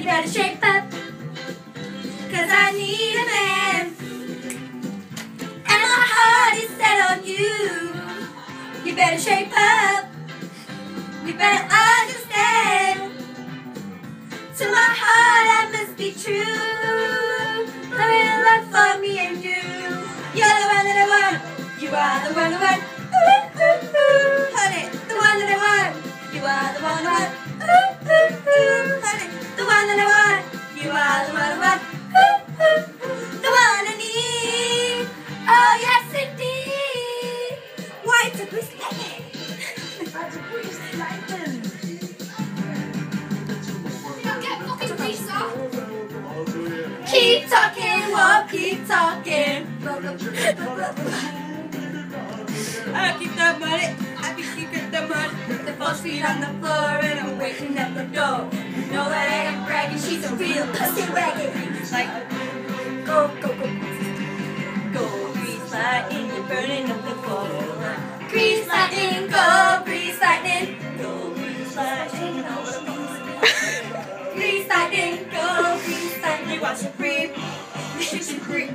You better shape up, 'cause I need a man, and my heart is set on you. You better shape up, you better understand. To my heart I must be true. The real love for me and you. You're the one that I want. You are the one I want. Ooh, ooh, ooh, honey, the one that I want. You are the one I want. Ooh, ooh, ooh, honey, the one that I want. You are the one I want. Ooh, ooh, ooh, the one I need. Oh yes indeed. Why it's a Grease Lightning? That's a Grease Lightning. Keep talking, won't keep talking. I keep the money, I be keeping the money. The false feet on the floor and I'm waiting at the door. You know that I ain't bragging, she's a real pussy wagon. Like, go, go, go. Go, Grease Lightning, you're burning up the floor. Grease Lightning, go, Grease Lightning. Go, Grease Lightning, you know what I mean. Grease Lightning, go, Grease Lightning. Watch it breathe, you should breathe.